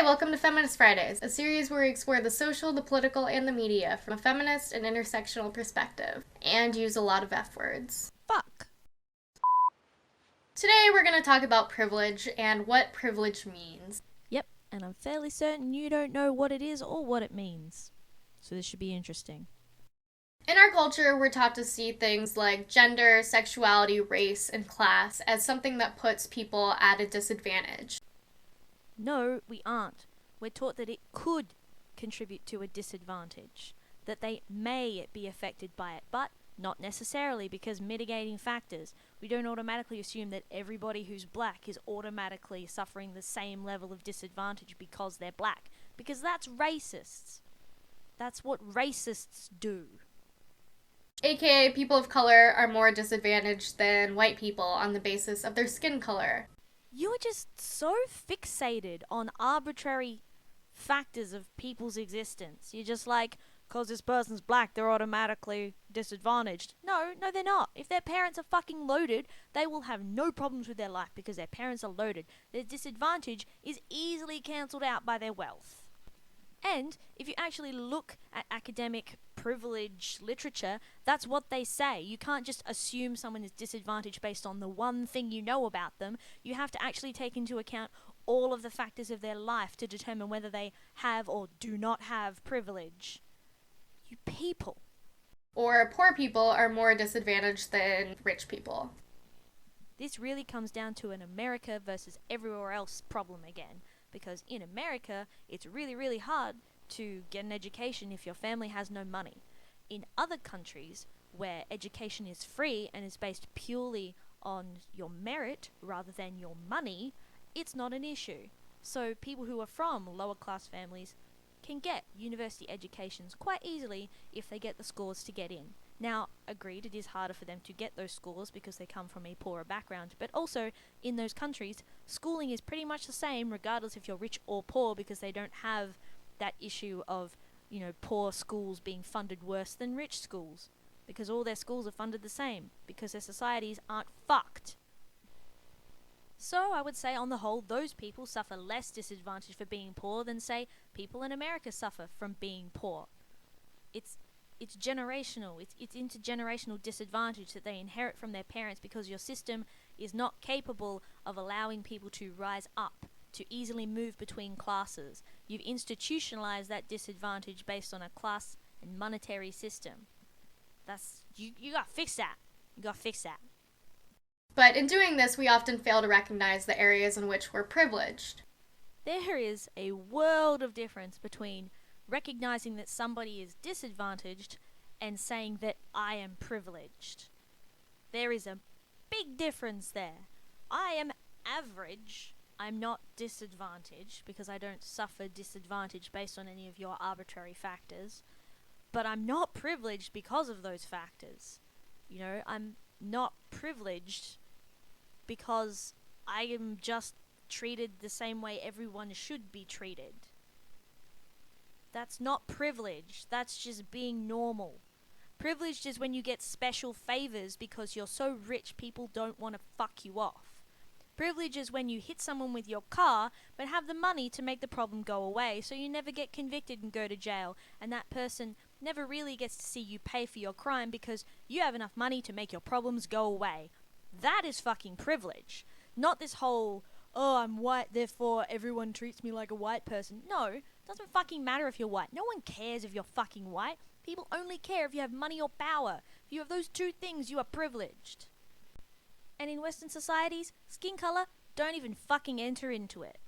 welcome to Feminist Fridays, a series where we explore the social, the political, and the media from a feminist and intersectional perspective, and use a lot of F words. Fuck. Today we're going to talk about privilege and what privilege means. Yep, and I'm fairly certain you don't know what it is or what it means. So this should be interesting. In our culture, we're taught to see things like gender, sexuality, race, and class as something that puts people at a disadvantage. No, we aren't. We're taught that it could contribute to a disadvantage, that they may be affected by it, but not necessarily, because mitigating factors. We don't automatically assume that everybody who's black is automatically suffering the same level of disadvantage because they're black, because that's racists. That's what racists do. AKA, people of color are more disadvantaged than white people on the basis of their skin color. You're just so fixated on arbitrary factors of people's existence. You're just like, because this person's black, they're automatically disadvantaged. No, they're not. If their parents are fucking loaded, they will have no problems with their life because their parents are loaded. Their disadvantage is easily cancelled out by their wealth. And if you actually look at academic privilege literature, that's what they say. You can't just assume someone is disadvantaged based on the one thing you know about them. You have to actually take into account all of the factors of their life to determine whether they have or do not have privilege. You people. Or poor people are more disadvantaged than rich people. This really comes down to an America versus everywhere else problem again. Because in America, it's really, really hard to get an education if your family has no money. In other countries, where education is free and is based purely on your merit rather than your money, it's not an issue. So people who are from lower class families can get university educations quite easily if they get the scores to get in. Now, agreed, it is harder for them to get those scores because they come from a poorer background, but also, in those countries, schooling is pretty much the same regardless if you're rich or poor, because they don't have that issue of, poor schools being funded worse than rich schools, because all their schools are funded the same, because their societies aren't fucked. So I would say, on the whole, those people suffer less disadvantage for being poor than, say, people in America suffer from being poor. It's generational. It's intergenerational disadvantage that they inherit from their parents because your system is not capable of allowing people to rise up, to easily move between classes. You've institutionalized that disadvantage based on a class and monetary system. You gotta fix that. You gotta fix that. But in doing this, we often fail to recognize the areas in which we're privileged. There is a world of difference between recognizing that somebody is disadvantaged and saying that I am privileged. There is a big difference there. I am average. I'm not disadvantaged because I don't suffer disadvantage based on any of your arbitrary factors. But I'm not privileged because of those factors. I'm not privileged because I am just treated the same way everyone should be treated. That's not privilege. That's just being normal. Privileged is when you get special favors because you're so rich people don't want to fuck you off. Privilege is when you hit someone with your car but have the money to make the problem go away so you never get convicted and go to jail, and that person never really gets to see you pay for your crime because you have enough money to make your problems go away. That is fucking privilege. Not this whole, oh, I'm white, therefore everyone treats me like a white person. No, it doesn't fucking matter if you're white. No one cares if you're fucking white. People only care if you have money or power. If you have those two things, you are privileged. And in Western societies, skin color, don't even fucking enter into it.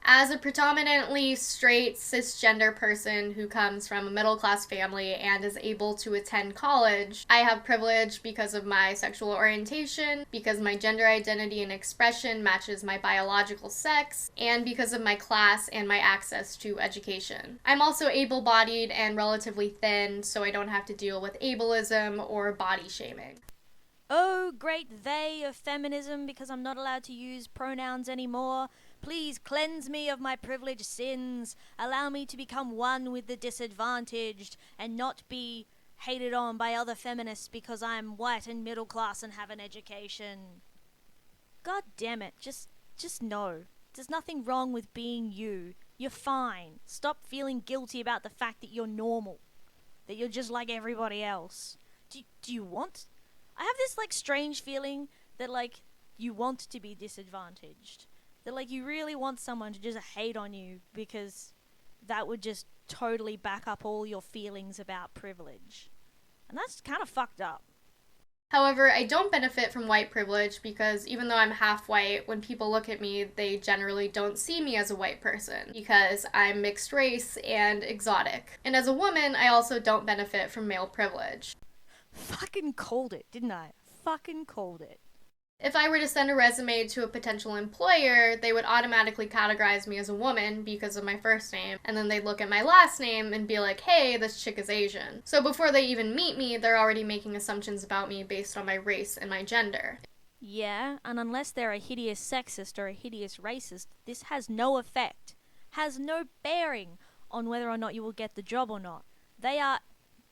As a predominantly straight, cisgender person who comes from a middle-class family and is able to attend college, I have privilege because of my sexual orientation, because my gender identity and expression matches my biological sex, and because of my class and my access to education. I'm also able-bodied and relatively thin, so I don't have to deal with ableism or body shaming. Oh, great they of feminism, because I'm not allowed to use pronouns anymore. Please cleanse me of my privileged sins. Allow me to become one with the disadvantaged and not be hated on by other feminists because I'm white and middle class and have an education. God damn it, just know. There's nothing wrong with being you. You're fine. Stop feeling guilty about the fact that you're normal. That you're just like everybody else. Do you want? I have this like strange feeling that like you want to be disadvantaged. That like you really want someone to just hate on you because that would just totally back up all your feelings about privilege. And that's kind of fucked up. However, I don't benefit from white privilege because even though I'm half white, when people look at me, they generally don't see me as a white person because I'm mixed race and exotic. And as a woman, I also don't benefit from male privilege. Fucking called it, didn't I? Fucking called it. If I were to send a resume to a potential employer, they would automatically categorize me as a woman because of my first name, and then they'd look at my last name and be like, hey, this chick is Asian. So before they even meet me, they're already making assumptions about me based on my race and my gender. Yeah, and unless they're a hideous sexist or a hideous racist, this has no effect, has no bearing on whether or not you will get the job or not. They are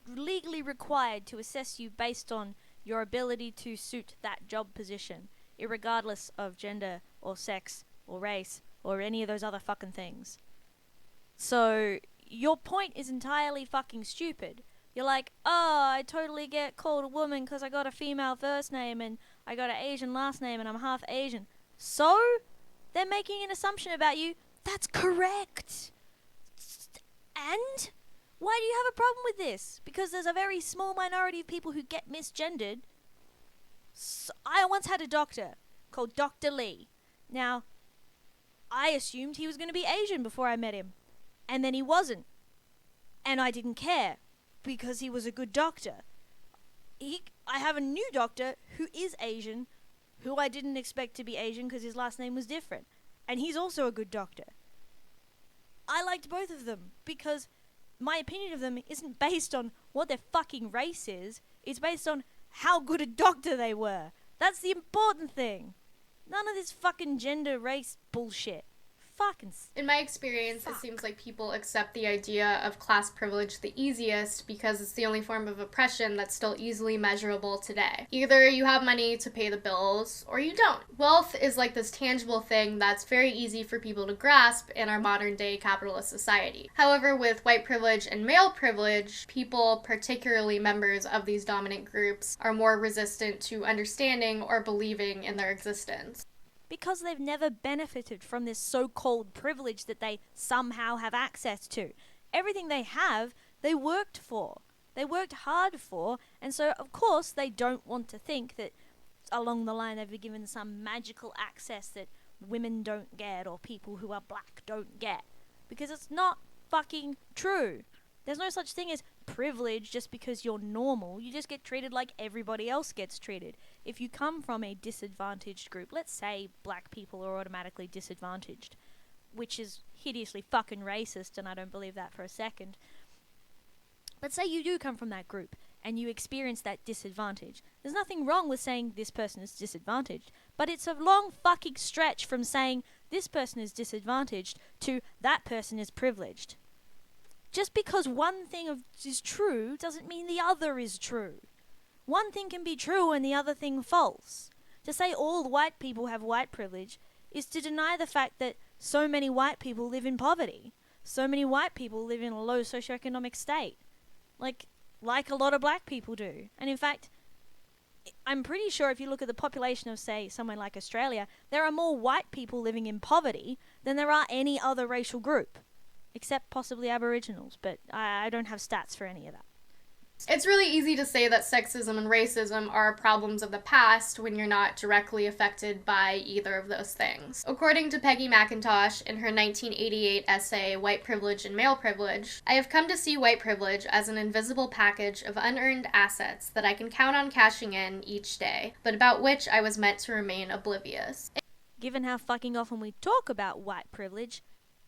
legally required to assess you based on your ability to suit that job position, irregardless of gender or sex or race or any of those other fucking things. So, your point is entirely fucking stupid. You're like, oh, I totally get called a woman because I got a female first name and I got an Asian last name and I'm half Asian. So, they're making an assumption about you. That's correct. And why do you have a problem with this? Because there's a very small minority of people who get misgendered. So I once had a doctor called Dr. Lee. Now, I assumed he was going to be Asian before I met him. And then he wasn't. And I didn't care because he was a good doctor. I have a new doctor who is Asian, who I didn't expect to be Asian because his last name was different. And he's also a good doctor. I liked both of them because my opinion of them isn't based on what their fucking race is. It's based on how good a doctor they were. That's the important thing. None of this fucking gender race bullshit. In my experience, it seems like people accept the idea of class privilege the easiest because it's the only form of oppression that's still easily measurable today. Either you have money to pay the bills or you don't. Wealth is like this tangible thing that's very easy for people to grasp in our modern day capitalist society. However, with white privilege and male privilege, people, particularly members of these dominant groups, are more resistant to understanding or believing in their existence. Because they've never benefited from this so-called privilege that they somehow have access to. Everything they have, they worked for. They worked hard for, and so of course they don't want to think that along the line they've been given some magical access that women don't get or people who are black don't get. Because it's not fucking true. There's no such thing as privilege just because you're normal. You just get treated like everybody else gets treated. If you come from a disadvantaged group, let's say black people are automatically disadvantaged, which is hideously fucking racist, and I don't believe that for a second. But say you do come from that group and you experience that disadvantage. There's nothing wrong with saying this person is disadvantaged, but it's a long fucking stretch from saying this person is disadvantaged to that person is privileged. Just because one thing is true doesn't mean the other is true. One thing can be true and the other thing false. To say all white people have white privilege is to deny the fact that so many white people live in poverty. So many white people live in a low socioeconomic state. Like a lot of black people do. And in fact, I'm pretty sure if you look at the population of, say, somewhere like Australia, there are more white people living in poverty than there are any other racial group. Except possibly Aboriginals, but I don't have stats for any of that. It's really easy to say that sexism and racism are problems of the past when you're not directly affected by either of those things. According to Peggy McIntosh in her 1988 essay, White Privilege and Male Privilege, I have come to see white privilege as an invisible package of unearned assets that I can count on cashing in each day, but about which I was meant to remain oblivious. Given how fucking often we talk about white privilege,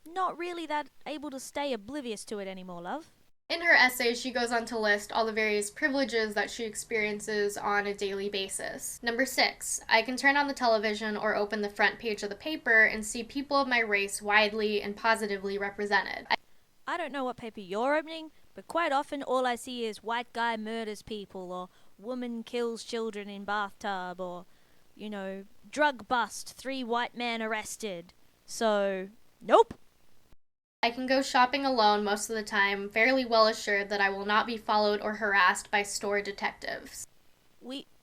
not really that able to stay oblivious to it anymore, love. In her essay, she goes on to list all the various privileges that she experiences on a daily basis. Number 6, I can turn on the television or open the front page of the paper and see people of my race widely and positively represented. I don't know what paper you're opening, but quite often all I see is white guy murders people or woman kills children in bathtub or, drug bust, 3 white men arrested. So, nope. I can go shopping alone most of the time, fairly well assured that I will not be followed or harassed by store detectives.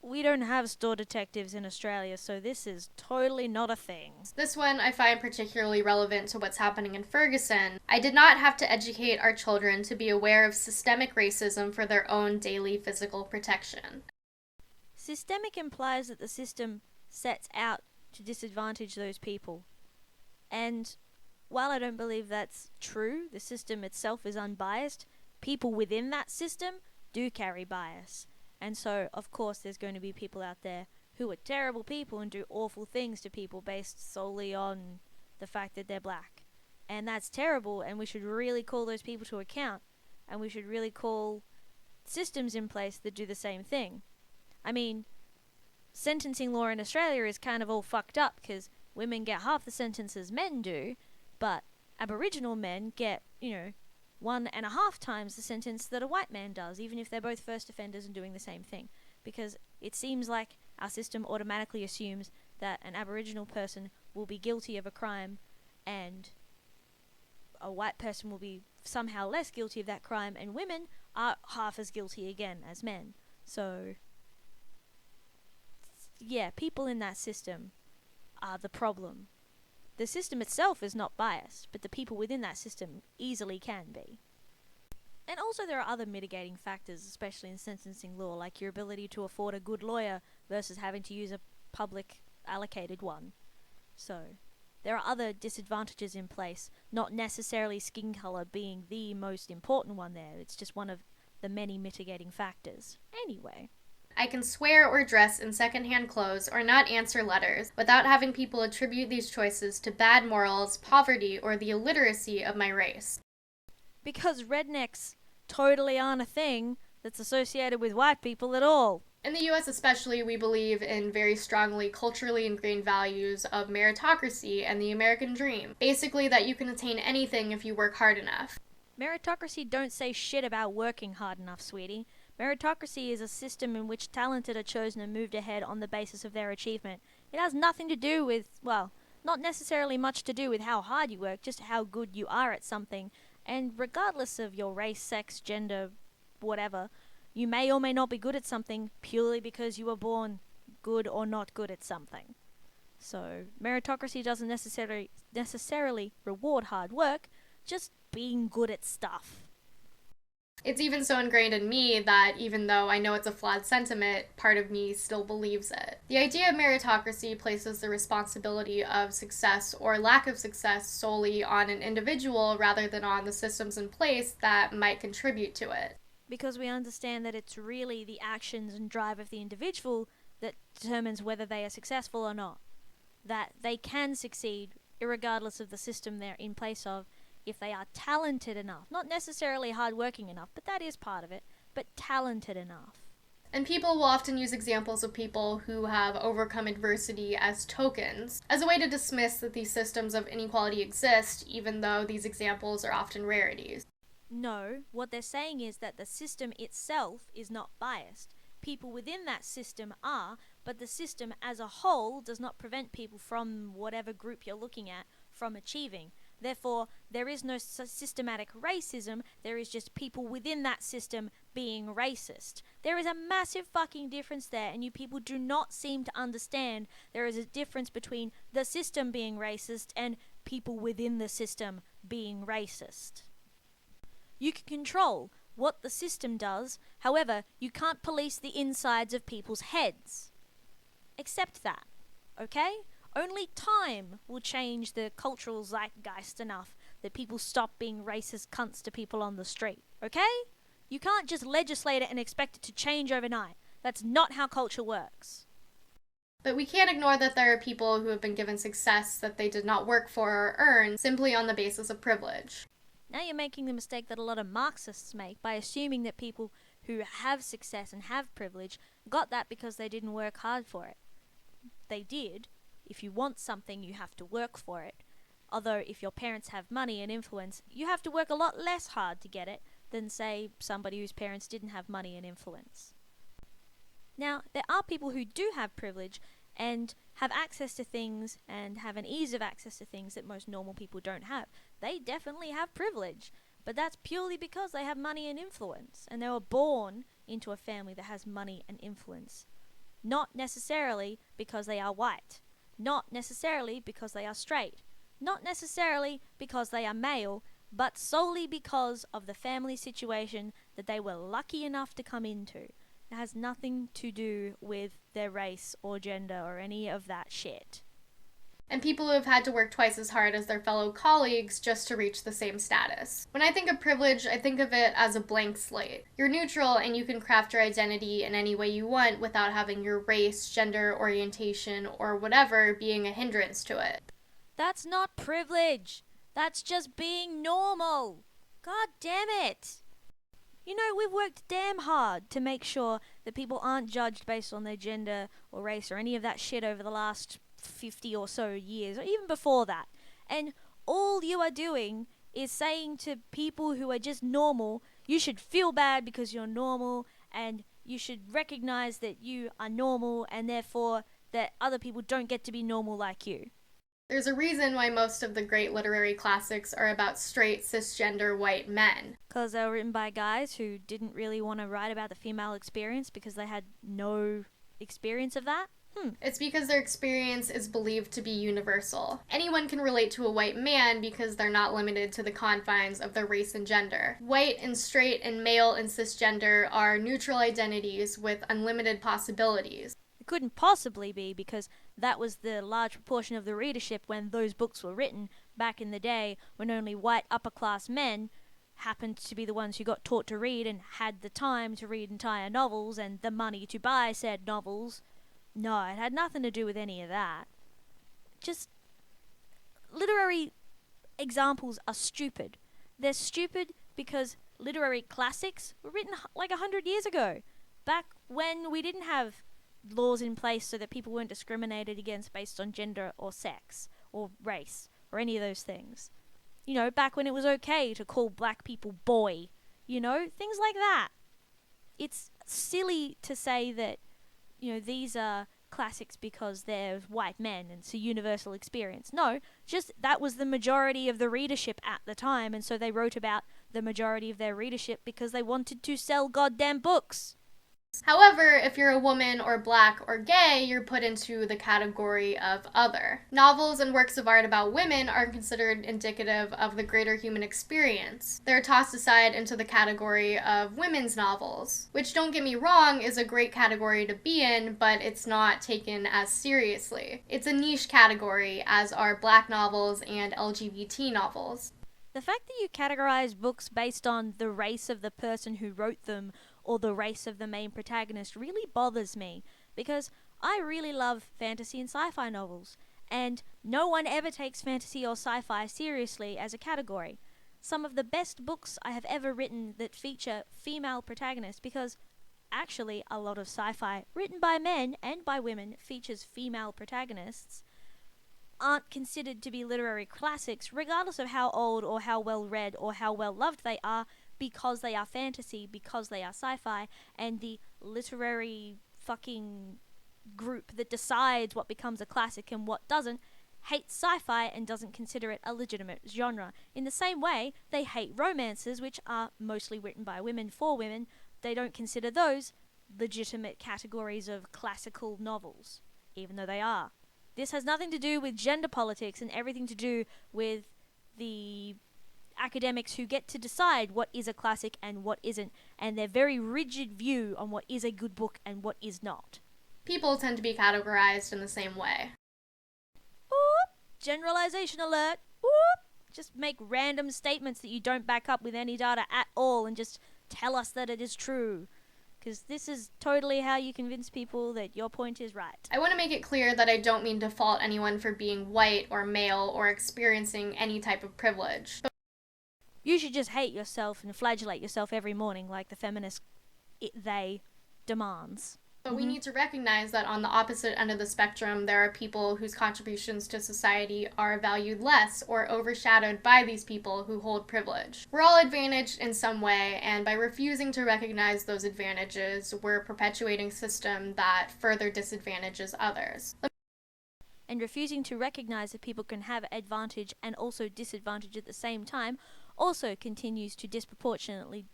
We don't have store detectives in Australia, so this is totally not a thing. This one I find particularly relevant to what's happening in Ferguson. I did not have to educate our children to be aware of systemic racism for their own daily physical protection. Systemic implies that the system sets out to disadvantage those people. And while I don't believe that's true, the system itself is unbiased, people within that system do carry bias. And so, of course, there's going to be people out there who are terrible people and do awful things to people based solely on the fact that they're black. And that's terrible, and we should really call those people to account. And we should really call systems in place that do the same thing. I mean, sentencing law in Australia is kind of all fucked up because women get half the sentences men do, but Aboriginal men get, 1.5 times the sentence that a white man does, even if they're both first offenders and doing the same thing. Because it seems like our system automatically assumes that an Aboriginal person will be guilty of a crime and a white person will be somehow less guilty of that crime, and women are half as guilty again as men. So, yeah, people in that system are the problem. The system itself is not biased, but the people within that system easily can be. And also there are other mitigating factors, especially in sentencing law, like your ability to afford a good lawyer versus having to use a public allocated one. So, there are other disadvantages in place, not necessarily skin colour being the most important one there. It's just one of the many mitigating factors. Anyway. I can swear or dress in secondhand clothes or not answer letters without having people attribute these choices to bad morals, poverty, or the illiteracy of my race. Because rednecks totally aren't a thing that's associated with white people at all. In the US especially, we believe in very strongly culturally ingrained values of meritocracy and the American dream. Basically that you can attain anything if you work hard enough. Meritocracy don't say shit about working hard enough, sweetie. Meritocracy is a system in which talented are chosen and moved ahead on the basis of their achievement. It has nothing to do with, well, not necessarily much to do with how hard you work, just how good you are at something. And regardless of your race, sex, gender, whatever, you may or may not be good at something purely because you were born good or not good at something. So, meritocracy doesn't necessarily reward hard work, just being good at stuff. It's even so ingrained in me that even though I know it's a flawed sentiment, part of me still believes it. The idea of meritocracy places the responsibility of success or lack of success solely on an individual rather than on the systems in place that might contribute to it. Because we understand that it's really the actions and drive of the individual that determines whether they are successful or not. That they can succeed irregardless of the system they're in place of, if they are talented enough. Not necessarily hardworking enough, but that is part of it, but talented enough. And people will often use examples of people who have overcome adversity as tokens, as a way to dismiss that these systems of inequality exist, even though these examples are often rarities. No, what they're saying is that the system itself is not biased. People within that system are, but the system as a whole does not prevent people from whatever group you're looking at from achieving. Therefore, there is no systematic racism, there is just people within that system being racist. There is a massive fucking difference there, and you people do not seem to understand there is a difference between the system being racist and people within the system being racist. You can control what the system does, however, you can't police the insides of people's heads. Accept that, okay? Only time will change the cultural zeitgeist enough that people stop being racist cunts to people on the street, okay? You can't just legislate it and expect it to change overnight. That's not how culture works. But we can't ignore that there are people who have been given success that they did not work for or earn simply on the basis of privilege. Now you're making the mistake that a lot of Marxists make by assuming that people who have success and have privilege got that because they didn't work hard for it. They did. If you want something, you have to work for it. Although if your parents have money and influence, you have to work a lot less hard to get it than, say, somebody whose parents didn't have money and influence. Now, there are people who do have privilege and have access to things and have an ease of access to things that most normal people don't have. They definitely have privilege, but that's purely because they have money and influence, and they were born into a family that has money and influence. Not necessarily because they are white, not necessarily because they are straight, not necessarily because they are male, but solely because of the family situation that they were lucky enough to come into. It has nothing to do with their race or gender or any of that shit. And people who have had to work twice as hard as their fellow colleagues just to reach the same status. When I think of privilege, I think of it as a blank slate. You're neutral and you can craft your identity in any way you want without having your race, gender, orientation, or whatever being a hindrance to it. That's not privilege. That's just being normal. God damn it. You know, we've worked damn hard to make sure that people aren't judged based on their gender or race or any of that shit over the last 50 or so years, or even before that. And all you are doing is saying to people who are just normal, you should feel bad because you're normal, and you should recognize that you are normal, and therefore that other people don't get to be normal like you. There's a reason why most of the great literary classics are about straight, cisgender white men. Because they were written by guys who didn't really want to write about the female experience because they had no experience of that. It's because their experience is believed to be universal. Anyone can relate to a white man because they're not limited to the confines of their race and gender. White and straight and male and cisgender are neutral identities with unlimited possibilities. It couldn't possibly be, because that was the large proportion of the readership when those books were written back in the day, when only white upper class men happened to be the ones who got taught to read and had the time to read entire novels and the money to buy said novels. No, it had nothing to do with any of that. Just literary examples are stupid. They're stupid because literary classics were written like 100 years ago, back when we didn't have laws in place so that people weren't discriminated against based on gender or sex or race or any of those things. You know, back when it was okay to call black people boy. You know, things like that. It's silly to say that, you know, these are classics because they're white men and it's a universal experience. No, just that was the majority of the readership at the time, and so they wrote about the majority of their readership because they wanted to sell goddamn books. However, if you're a woman or black or gay, you're put into the category of other. Novels and works of art about women are considered indicative of the greater human experience. They're tossed aside into the category of women's novels, which, don't get me wrong, is a great category to be in, but it's not taken as seriously. It's a niche category, as are black novels and LGBT novels. The fact that you categorize books based on the race of the person who wrote them or the race of the main protagonist really bothers me, because I really love fantasy and sci-fi novels, and no one ever takes fantasy or sci-fi seriously as a category. Some of the best books I have ever written that feature female protagonists, because actually a lot of sci-fi written by men and by women features female protagonists, aren't considered to be literary classics, regardless of how old or how well read or how well loved they are, because they are fantasy, because they are sci-fi, and the literary fucking group that decides what becomes a classic and what doesn't hates sci-fi and doesn't consider it a legitimate genre. In the same way, they hate romances, which are mostly written by women for women. They don't consider those legitimate categories of classical novels, even though they are. This has nothing to do with gender politics and everything to do with the academics who get to decide what is a classic and what isn't, and their very rigid view on what is a good book and what is not. People tend to be categorized in the same way. Oop! Generalization alert! Oop! Just make random statements that you don't back up with any data at all and just tell us that it is true. Because this is totally how you convince people that your point is right. I want to make it clear that I don't mean to fault anyone for being white or male or experiencing any type of privilege. You should just hate yourself and flagellate yourself every morning like the feminist they demands. But we need to recognize that on the opposite end of the spectrum, there are people whose contributions to society are valued less or overshadowed by these people who hold privilege. We're all advantaged in some way, and by refusing to recognize those advantages, we're perpetuating a system that further disadvantages others. and refusing to recognize that people can have advantage and also disadvantage at the same time also continues to disproportionately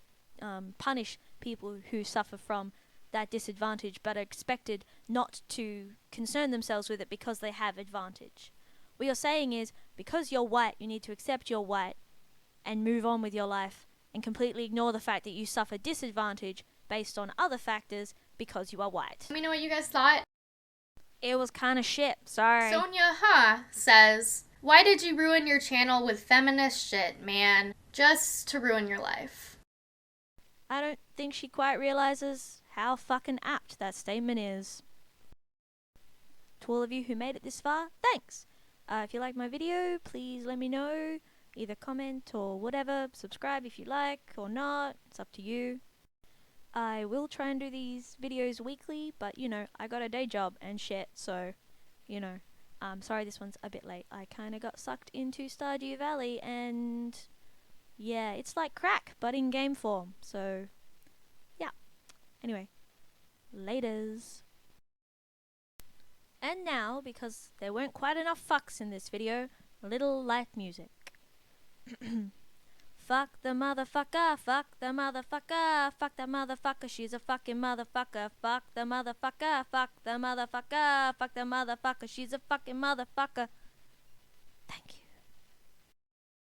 punish people who suffer from that disadvantage but are expected not to concern themselves with it because they have advantage. What you're saying is, because you're white, you need to accept you're white and move on with your life and completely ignore the fact that you suffer disadvantage based on other factors because you are white. Let me know what you guys thought. It was kind of shit, sorry. Sonia says, why did you ruin your channel with feminist shit, man? Just to ruin your life. I don't think she quite realizes how fucking apt that statement is. To all of you who made it this far, thanks! If you like my video, please let me know. Either comment or whatever. Subscribe if you like or not. It's up to you. I will try and do these videos weekly, but you know, I got a day job and shit, so, you know, sorry this one's a bit late. I kinda got sucked into Stardew Valley and yeah, it's like crack, but in game form, so yeah. Anyway, laters. And now, because there weren't quite enough fucks in this video, a little light music. Fuck the motherfucker, fuck the motherfucker, fuck the motherfucker, she's a fucking motherfucker. Fuck the motherfucker, fuck the motherfucker, fuck the motherfucker, she's a fucking motherfucker. Thank you.